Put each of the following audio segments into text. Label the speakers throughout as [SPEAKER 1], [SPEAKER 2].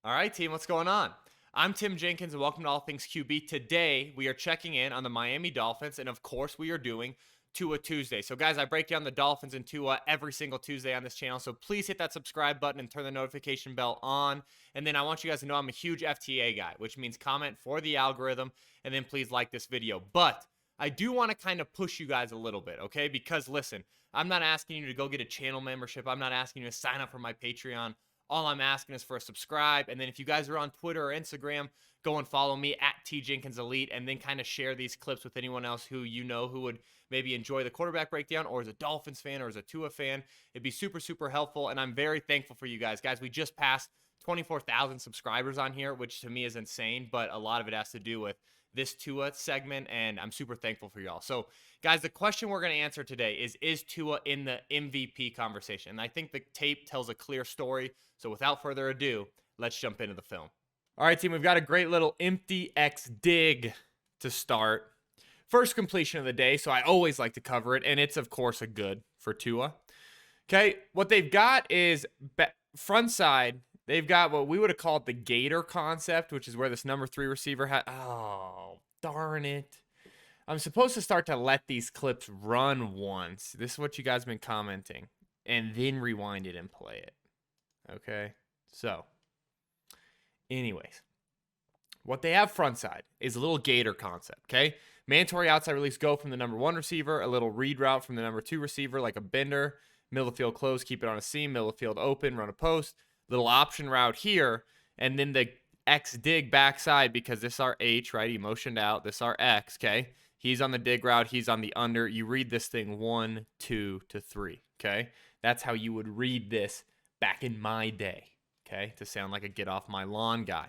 [SPEAKER 1] All right, team, what's going on? I'm Tim Jenkins, and welcome to All Things QB. Today, we are checking in on the Miami Dolphins, and of course, we are doing Tua Tuesday. So, guys, I break down the Dolphins and Tua every single Tuesday on this channel, so please hit that subscribe button and turn the notification bell on. And then I want you guys to know I'm a huge FTA guy, which means comment for the algorithm, and then please like this video. But I do want to kind of push you guys a little bit, okay? Because, listen, I'm not asking you to go get a channel membership. I'm not asking you to sign up for my Patreon. All I'm asking is for a subscribe. And then if you guys are on Twitter or Instagram, go and follow me at TJenkinsElite and then kind of share these clips with anyone else who you know who would maybe enjoy the quarterback breakdown or is a Dolphins fan or is a Tua fan. It'd be super, super helpful. And I'm very thankful for you guys. Guys, we just passed 24,000 subscribers on here, which to me is insane, but a lot of it has to do with this Tua segment, and I'm super thankful for y'all. So, guys, the question we're going to answer today is Tua in the MVP conversation? And I think the tape tells a clear story. So without further ado, let's jump into the film. All right, team, we've got a great little empty X dig to start. First completion of the day, so I always like to cover it, and it's, of course, a good for Tua. Okay, what they've got is front side. They've got what we would have called the Gator concept, which is where this number 3 receiver had. Oh, darn it. I'm supposed to start to let these clips run once. This is what you guys have been commenting. And then rewind it and play it. Okay, so anyways, what they have front side is a little Gator concept, okay? Mandatory outside release go from the number 1 receiver, a little read route from the number 2 receiver, like a bender, middle of field close, keep it on a seam, middle of field open, run a post, little option route here, and then the X dig backside because this is our H, right? He motioned out, this is our X, okay? He's on the dig route, he's on the under. You read this thing 1, 2 to 3, okay? That's how you would read this back in my day, okay, to sound like a get off my lawn guy.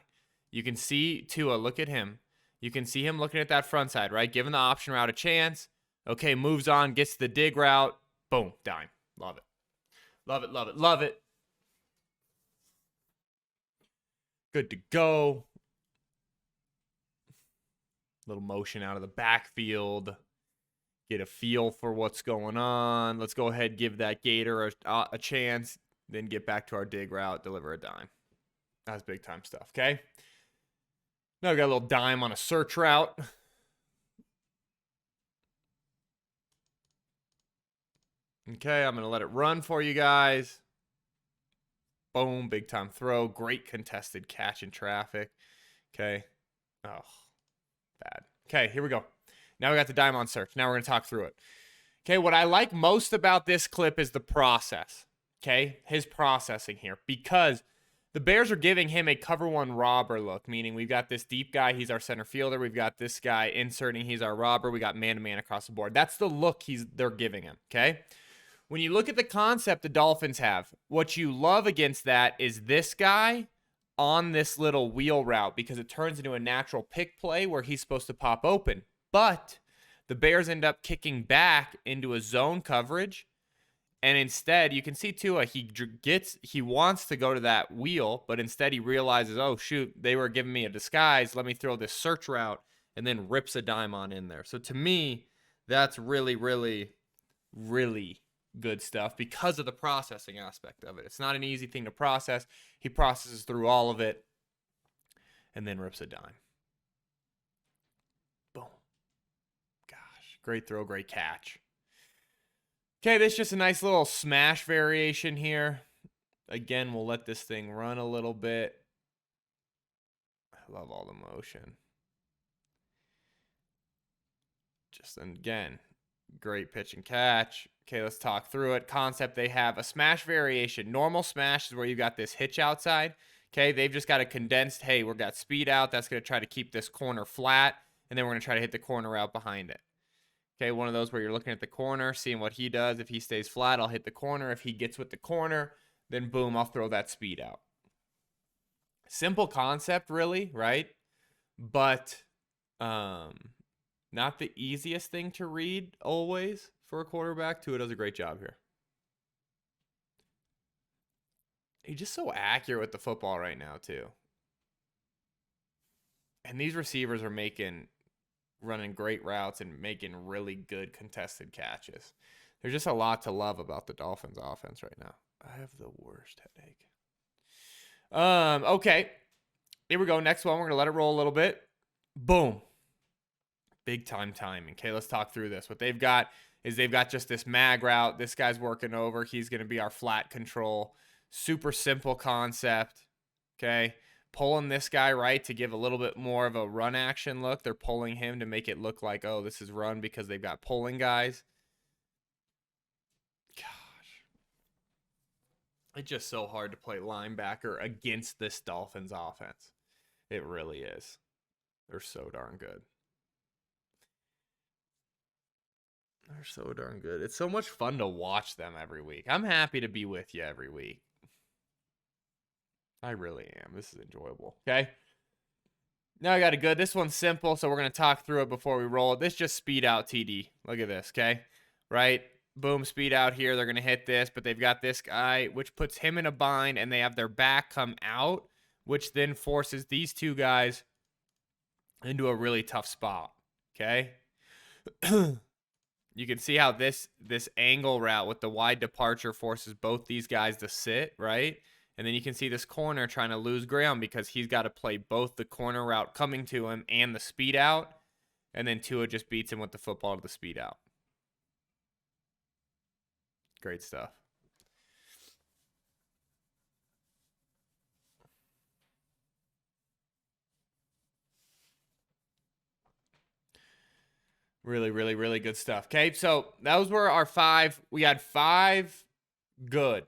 [SPEAKER 1] You can see Tua, look at him. You can see him looking at that front side, right? Giving the option route a chance. Okay, moves on, gets the dig route. Boom, dime. Love it. Love it, love it, love it. Good to go. Little motion out of the backfield. Get a feel for what's going on. Let's go ahead and give that Gator a chance. Then get back to our dig route, deliver a dime. That's big time stuff, okay? Now we got a little dime on a search route. Okay, I'm going to let it run for you guys. Boom, big time throw. Great contested catch in traffic. Okay. Oh, bad. Okay, here we go. Now we got the dime on search. Now we're going to talk through it. Okay, what I like most about this clip is the process. Okay, his processing here, because the Bears are giving him a cover 1 robber look, meaning we've got this deep guy, he's our center fielder. We've got this guy inserting, he's our robber. We got man-to-man across the board. That's the look they're giving him, okay? When you look at the concept the Dolphins have, what you love against that is this guy on this little wheel route because it turns into a natural pick play where he's supposed to pop open. But the Bears end up kicking back into a zone coverage. And instead, you can see Tua, he wants to go to that wheel, but instead he realizes, oh, shoot, they were giving me a disguise. Let me throw this search route, and then rips a dime on in there. So to me, that's really, really, really good stuff because of the processing aspect of it. It's not an easy thing to process. He processes through all of it and then rips a dime. Boom. Gosh, great throw, great catch. Okay, this is just a nice little smash variation here. Again, we'll let this thing run a little bit. I love all the motion. Just, again, great pitch and catch. Okay, let's talk through it. Concept they have, a smash variation. Normal smash is where you got this hitch outside. Okay, they've just got a condensed, hey, we've got speed out. That's going to try to keep this corner flat, and then we're going to try to hit the corner out behind it. Okay, one of those where you're looking at the corner, seeing what he does. If he stays flat, I'll hit the corner. If he gets with the corner, then boom, I'll throw that speed out. Simple concept, really, right? But not the easiest thing to read always for a quarterback. Tua does a great job here. He's just so accurate with the football right now, too. And these receivers are running great routes and making really good contested catches. There's just a lot to love about the Dolphins offense right now. I have the worst headache. Okay. Here we go. Next one. We're going to let it roll a little bit. Boom. Big time timing. Okay, let's talk through this. What they've got is they've got just this mag route. This guy's working over. He's going to be our flat control. Super simple concept. Okay. Pulling this guy right to give a little bit more of a run action look. They're pulling him to make it look like, oh, this is run because they've got pulling guys. Gosh. It's just so hard to play linebacker against this Dolphins offense. It really is. They're so darn good. They're so darn good. It's so much fun to watch them every week. I'm happy to be with you every week. I really am. This is enjoyable. Okay. Now I got a good. This one's simple, so we're going to talk through it before we roll it. This just speed out TD. Look at this, okay? Right? Boom, speed out here. They're going to hit this, but they've got this guy, which puts him in a bind, and they have their back come out, which then forces these two guys into a really tough spot, okay? You can see how this angle route with the wide departure forces both these guys to sit, right? And then you can see this corner trying to lose ground because he's got to play both the corner route coming to him and the speed out. And then Tua just beats him with the football to the speed out. Great stuff. Really, really, really good stuff. Okay, so those were our 5. We had 5 good.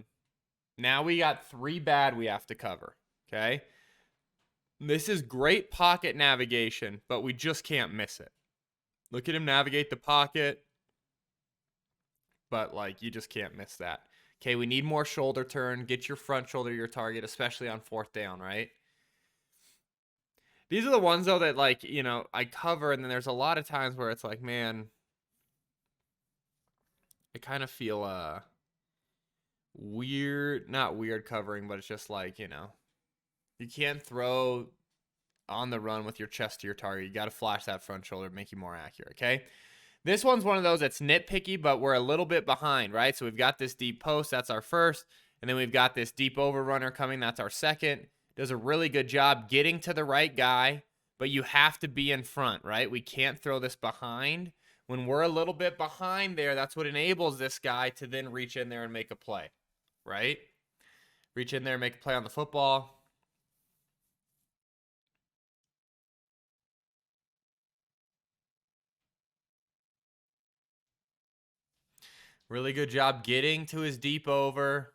[SPEAKER 1] Now we got 3 bad we have to cover, okay? This is great pocket navigation, but we just can't miss it. Look at him navigate the pocket, but, like, you just can't miss that. Okay, we need more shoulder turn. Get your front shoulder to your target, especially on 4th down, right? These are the ones, though, that, like, you know, I cover, and then there's a lot of times where it's like, man, I kind of feel, weird, not weird covering, but it's just like, you know, you can't throw on the run with your chest to your target. You got to flash that front shoulder, make you more accurate, okay? This one's one of those that's nitpicky, but we're a little bit behind, right? So we've got this deep post, that's our first, and then we've got this deep overrunner coming, that's our second. Does a really good job getting to the right guy, but you have to be in front, right? We can't throw this behind. When we're a little bit behind there, that's what enables this guy to then reach in there and make a play, right? Reach in there and make a play on the football. Really good job getting to his deep over.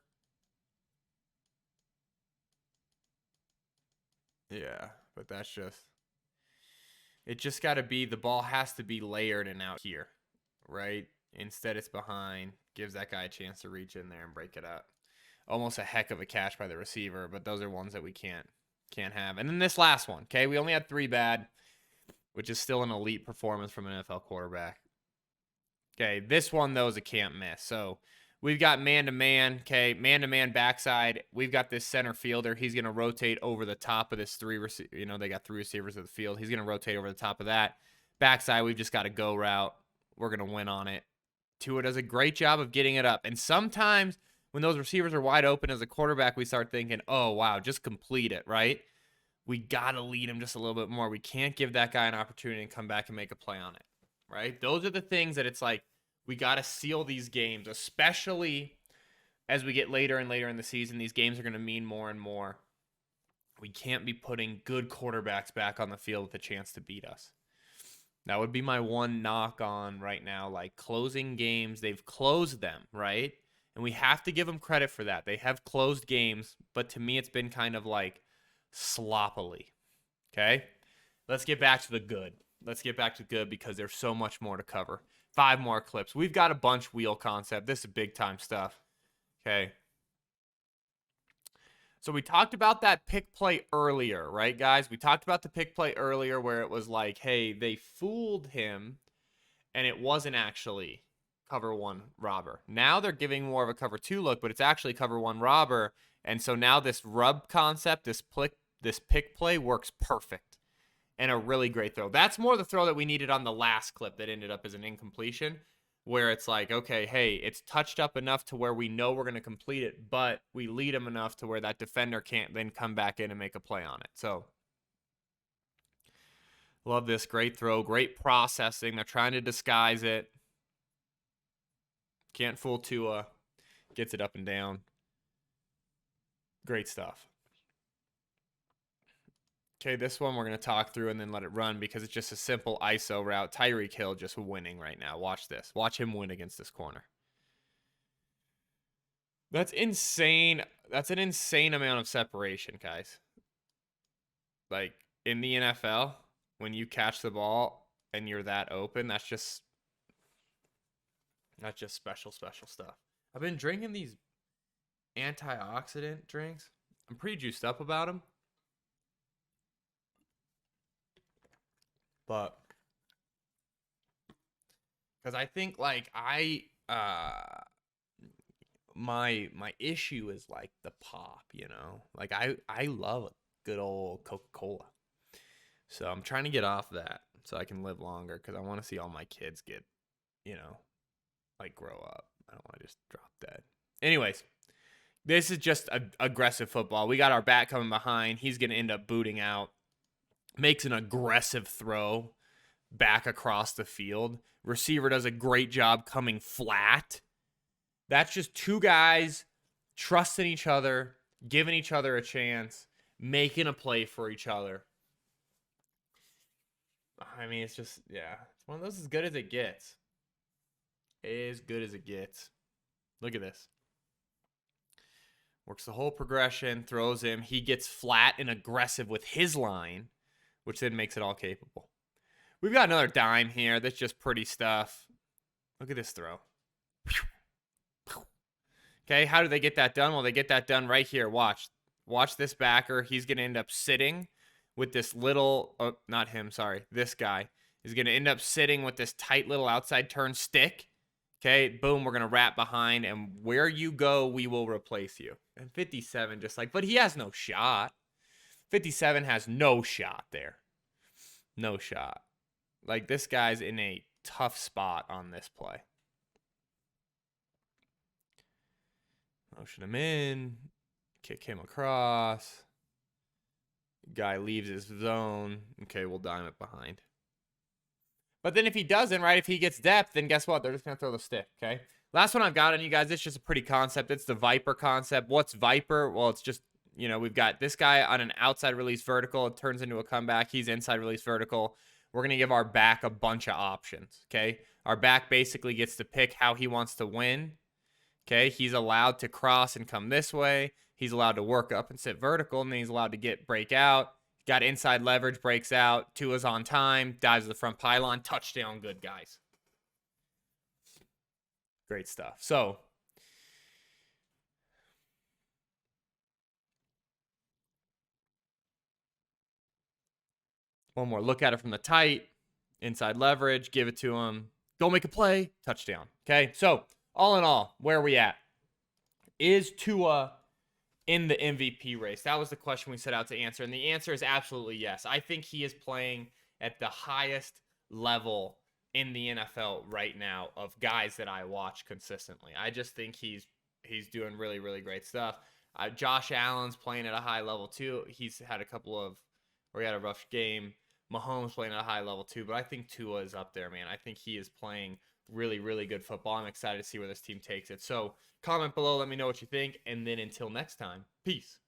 [SPEAKER 1] Yeah, but that's just, it just got to be, the ball has to be layered and out here, right? Instead it's behind, gives that guy a chance to reach in there and break it up. Almost a heck of a catch by the receiver, but those are ones that we can't have. And then this last one, okay? We only had 3 bad, which is still an elite performance from an NFL quarterback. Okay, this one, though, is a can't miss. So we've got man-to-man, okay, man-to-man backside. We've got this center fielder. He's going to rotate over the top of this 3, you know, they got 3 receivers of the field. He's going to rotate over the top of that. Backside, we've just got a go route. We're going to win on it. Tua does a great job of getting it up. And sometimes when those receivers are wide open as a quarterback, we start thinking, oh, wow, just complete it, right? We got to lead him just a little bit more. We can't give that guy an opportunity and come back and make a play on it, right? Those are the things that it's like, we got to seal these games, especially as we get later and later in the season. These games are going to mean more and more. We can't be putting good quarterbacks back on the field with a chance to beat us. That would be my one knock on right now, like closing games. They've closed them, right? And we have to give them credit for that. They have closed games, but to me, it's been kind of like sloppily. Okay? Let's get back to the good. Let's get back to good because there's so much more to cover. 5 more clips. We've got a bunch wheel concept. This is big time stuff. Okay. So we talked about that pick play earlier, right, guys? We talked about the pick play earlier where it was like, hey, they fooled him and it wasn't actually cover 1 robber. Now they're giving more of a cover 2 look, but it's actually cover 1 robber. And so now this rub concept, this pick play works perfect. And a really great throw. That's more the throw that we needed on the last clip that ended up as an incompletion, where it's like, okay, hey, it's touched up enough to where we know we're going to complete it, but we lead him enough to where that defender can't then come back in and make a play on it. So Love this. Great throw. Great processing. They're trying to disguise it. Can't fool Tua. Gets it up and down. Great stuff. Okay, this one we're going to talk through and then let it run because it's just a simple ISO route. Tyreek Hill just winning right now. Watch this. Watch him win against this corner. That's insane. That's an insane amount of separation, guys. Like, in the NFL, when you catch the ball and you're that open, that's just special stuff. I've been drinking these antioxidant drinks. I'm pretty juiced up about them. But because I think like my issue is like the pop, you know? Like I love a good old Coca-Cola. So I'm trying to get off that so I can live longer because I want to see all my kids get, you know, like grow up. I don't want to just drop dead. Anyways, this is just aggressive football. We got our back coming behind. He's going to end up booting out. Makes an aggressive throw back across the field. Receiver does a great job coming flat. That's just two guys trusting each other, giving each other a chance, making a play for each other. I mean, it's just, yeah. It's one of those as good as it gets. As good as it gets. Look at this. Works the whole progression, throws him. He gets flat and aggressive with his line, which then makes it all capable. We've got another dime here. That's just pretty stuff. Look at this throw. Okay, how do they get that done? Well, they get that done right here. Watch. Watch this backer. He's going to end up sitting with this little, oh, not him, sorry. This guy is going to end up sitting with this tight little outside turn stick. Okay, boom, we're going to wrap behind, and where you go, we will replace you. And 57 just like, but he has no shot. 57 has no shot there. No shot. Like, this guy's in a tough spot on this play. Motion him in. Kick him across. Guy leaves his zone. Okay, we'll dime it behind. But then if he doesn't, right, if he gets depth, then guess what? They're just going to throw the stick, okay? Last one I've got on you guys, it's just a pretty concept. It's the Viper concept. What's Viper? Well, it's just, you know, we've got this guy on an outside release vertical. It turns into a comeback. He's inside release vertical. We're going to give our back a bunch of options, okay? Our back basically gets to pick how he wants to win, okay? He's allowed to cross and come this way. He's allowed to work up and sit vertical, and then he's allowed to break out. Got inside leverage, breaks out. Tua's on time, dives to the front pylon. Touchdown, good guys. Great stuff. So, one more look at it from the tight. Inside leverage, give it to him. Go make a play. Touchdown. Okay, so all in all, where are we at? Is Tua in the MVP race? That was the question we set out to answer, and the answer is absolutely yes. I think he is playing at the highest level in the NFL right now of guys that I watch consistently. I just think he's doing really, really great stuff. Josh Allen's playing at a high level too. He's had he had a rough game. Mahomes playing at a high level too, but I think Tua is up there, man. I think he is playing really, really good football. I'm excited to see where this team takes it. So comment below, let me know what you think, and then until next time, peace.